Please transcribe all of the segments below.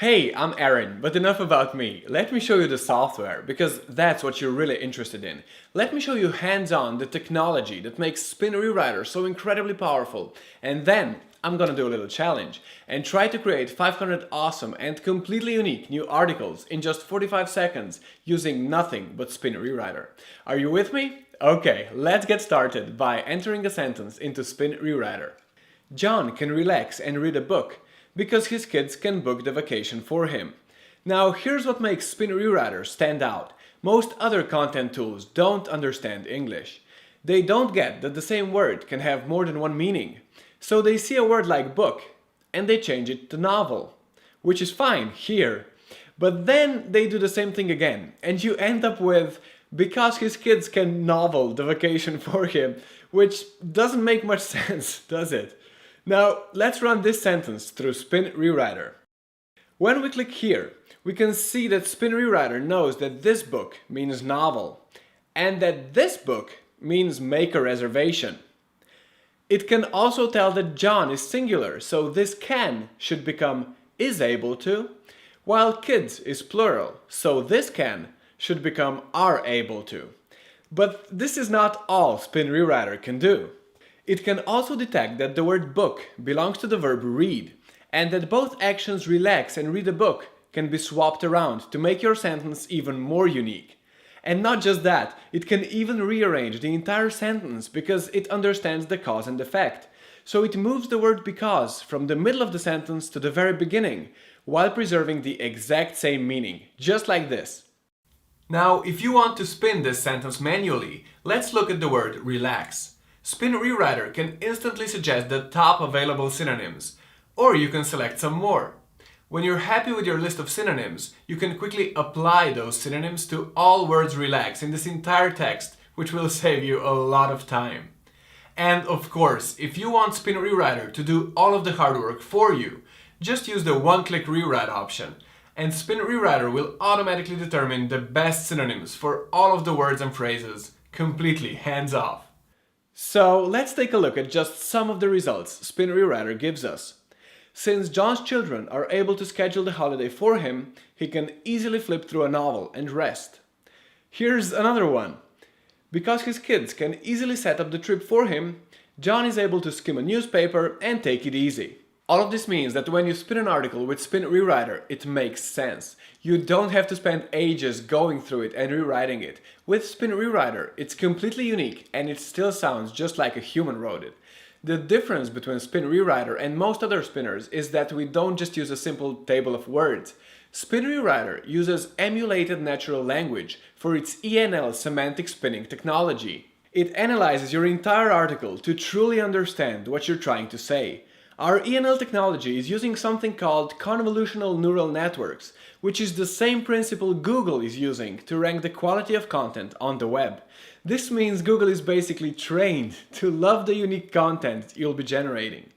Hey, I'm Aaron, but enough about me. Let me show you the software, because that's what you're really interested in. Let me show you hands-on the technology that makes Spin Rewriter so incredibly powerful. And then I'm gonna do a little challenge and try to create 500 awesome and completely unique new articles in just 45 seconds using nothing but Spin Rewriter. Are you with me? Okay, let's get started by entering a sentence into Spin Rewriter. John can relax and read a book because his kids can book the vacation for him. Now here's what makes Spin Rewriter stand out. Most other content tools don't understand English. They don't get that the same word can have more than one meaning. So they see a word like book and they change it to novel, which is fine here. But then they do the same thing again and you end up with because his kids can novel the vacation for him, which doesn't make much sense, does it? Now, let's run this sentence through Spin Rewriter. When we click here, we can see that Spin Rewriter knows that this book means novel, and that this book means make a reservation. It can also tell that John is singular, so this can should become is able to, while kids is plural, so this can should become are able to. But this is not all Spin Rewriter can do. It can also detect that the word book belongs to the verb read, and that both actions relax and read a book can be swapped around to make your sentence even more unique. And not just that, it can even rearrange the entire sentence because it understands the cause and effect. So it moves the word because from the middle of the sentence to the very beginning, while preserving the exact same meaning, just like this. Now, if you want to spin this sentence manually, let's look at the word relax. Spin Rewriter can instantly suggest the top available synonyms, or you can select some more. When you're happy with your list of synonyms, you can quickly apply those synonyms to all words relax in this entire text, which will save you a lot of time. And of course, if you want Spin Rewriter to do all of the hard work for you, just use the one-click rewrite option, and Spin Rewriter will automatically determine the best synonyms for all of the words and phrases, completely hands-off. So let's take a look at just some of the results Spin Rewriter gives us. Since John's children are able to schedule the holiday for him, he can easily flip through a novel and rest. Here's another one. Because his kids can easily set up the trip for him, John is able to skim a newspaper and take it easy. All of this means that when you spin an article with Spin Rewriter, it makes sense. You don't have to spend ages going through it and rewriting it. With Spin Rewriter, it's completely unique and it still sounds just like a human wrote it. The difference between Spin Rewriter and most other spinners is that we don't just use a simple table of words. Spin Rewriter uses emulated natural language for its ENL semantic spinning technology. It analyzes your entire article to truly understand what you're trying to say. Our ENL technology is using something called convolutional neural networks, which is the same principle Google is using to rank the quality of content on the web. This means Google is basically trained to love the unique content you'll be generating.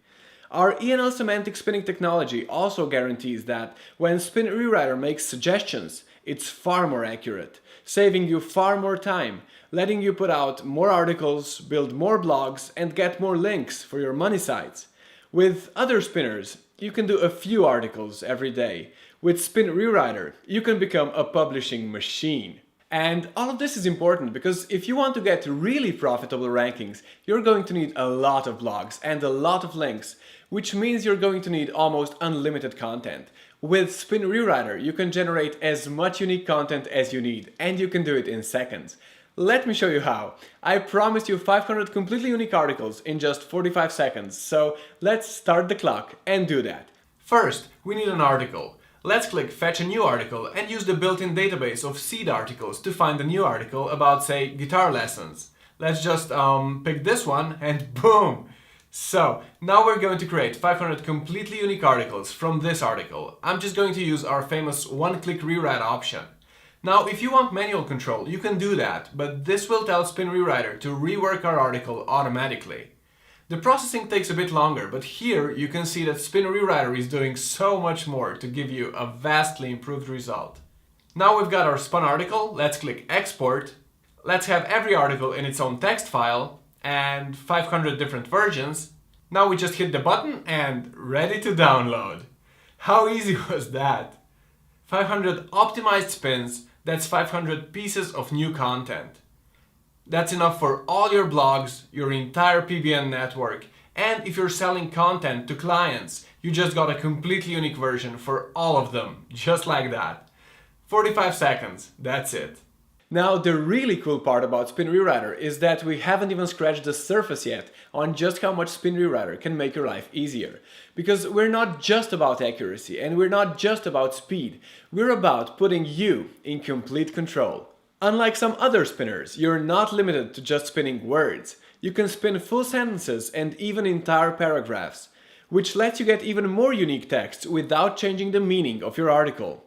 Our ENL semantic spinning technology also guarantees that when Spin Rewriter makes suggestions, it's far more accurate, saving you far more time, letting you put out more articles, build more blogs, and get more links for your money sites. With other spinners, you can do a few articles every day. With Spin Rewriter, you can become a publishing machine. And all of this is important because if you want to get really profitable rankings, you're going to need a lot of blogs and a lot of links, which means you're going to need almost unlimited content. With Spin Rewriter, you can generate as much unique content as you need, and you can do it in seconds. Let me show you how. I promised you 500 completely unique articles in just 45 seconds, so let's start the clock and do that. First, we need an article. Let's click Fetch a new article and use the built-in database of seed articles to find a new article about, say, guitar lessons. Let's just pick this one and boom! So, now we're going to create 500 completely unique articles from this article. I'm just going to use our famous one-click rewrite option. Now, if you want manual control, you can do that, but this will tell Spin Rewriter to rework our article automatically. The processing takes a bit longer, but here you can see that Spin Rewriter is doing so much more to give you a vastly improved result. Now we've got our spun article, let's click Export. Let's have every article in its own text file and 500 different versions. Now we just hit the button and ready to download. How easy was that? 500 optimized spins, that's 500 pieces of new content. That's enough for all your blogs, your entire PBN network, and if you're selling content to clients, you just got a completely unique version for all of them, just like that. 45 seconds, that's it. Now, the really cool part about Spin Rewriter is that we haven't even scratched the surface yet on just how much Spin Rewriter can make your life easier. Because we're not just about accuracy and we're not just about speed, we're about putting you in complete control. Unlike some other spinners, you're not limited to just spinning words. You can spin full sentences and even entire paragraphs, which lets you get even more unique text without changing the meaning of your article.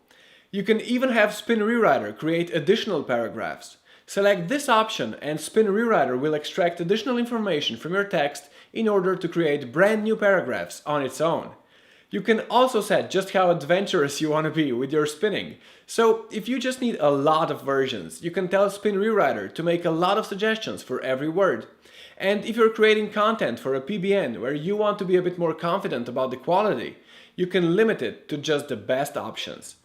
You can even have Spin Rewriter create additional paragraphs. Select this option and Spin Rewriter will extract additional information from your text in order to create brand new paragraphs on its own. You can also set just how adventurous you want to be with your spinning. So if you just need a lot of versions, you can tell Spin Rewriter to make a lot of suggestions for every word. And if you're creating content for a PBN where you want to be a bit more confident about the quality, you can limit it to just the best options.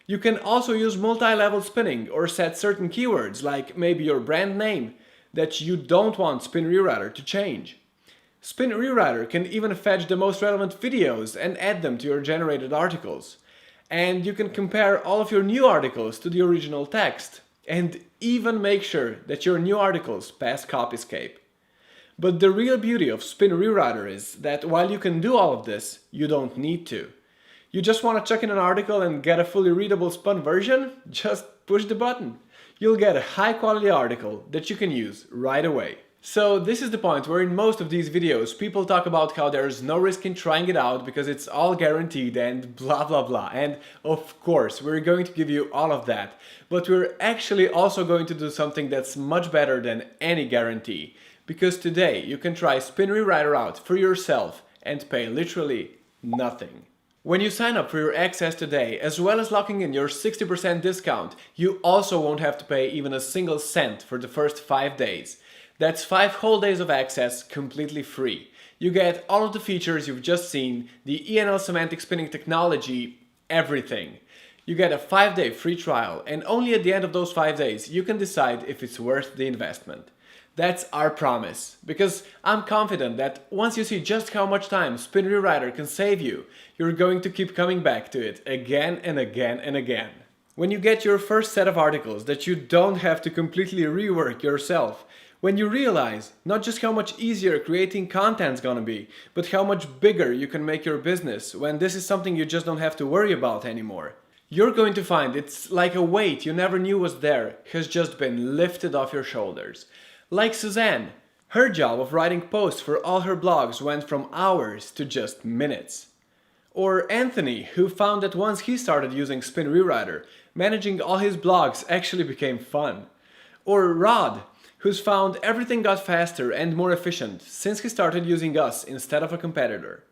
You can also use multi-level spinning or set certain keywords like maybe your brand name that you don't want Spin Rewriter to change. Spin Rewriter can even fetch the most relevant videos and add them to your generated articles. And you can compare all of your new articles to the original text and even make sure that your new articles pass Copyscape. But the real beauty of Spin Rewriter is that while you can do all of this, you don't need to. You just want to chuck in an article and get a fully readable spun version? Just push the button. You'll get a high quality article that you can use right away. So this is the point where in most of these videos people talk about how there's no risk in trying it out because it's all guaranteed and blah blah blah. And of course we're going to give you all of that, but we're actually also going to do something that's much better than any guarantee. Because today you can try Spin Rewriter out for yourself and pay literally nothing. When you sign up for your access today, as well as locking in your 60% discount, you also won't have to pay even a single cent for the first 5 days. That's 5 whole days of access completely free. You get all of the features you've just seen, the ENL semantic spinning technology, everything. You get a 5-day free trial, and only at the end of those 5 days you can decide if it's worth the investment. That's our promise, because I'm confident that once you see just how much time Spin Rewriter can save you, you're going to keep coming back to it again and again and again. When you get your first set of articles that you don't have to completely rework yourself, when you realize not just how much easier creating content's gonna be, but how much bigger you can make your business when this is something you just don't have to worry about anymore, you're going to find it's like a weight you never knew was there has just been lifted off your shoulders. Like Suzanne, her job of writing posts for all her blogs went from hours to just minutes. Or Anthony, who found that once he started using Spin Rewriter, managing all his blogs actually became fun. Or Rod, who's found everything got faster and more efficient since he started using us instead of a competitor.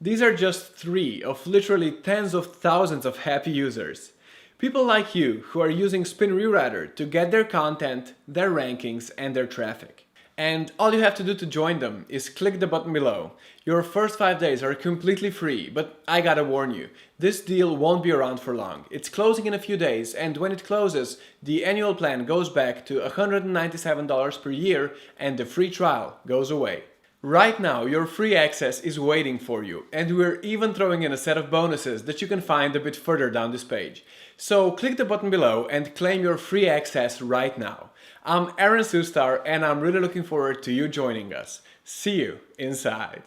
These are just 3 of literally tens of thousands of happy users. People like you who are using Spin Rewriter to get their content, their rankings and their traffic. And all you have to do to join them is click the button below. Your first 5 days are completely free, but I gotta warn you, this deal won't be around for long. It's closing in a few days, and when it closes, the annual plan goes back to $197 per year and the free trial goes away. Right now, your free access is waiting for you, and we're even throwing in a set of bonuses that you can find a bit further down this page. So click the button below and claim your free access right now. I'm Aaron Sustar and I'm really looking forward to you joining us. See you inside.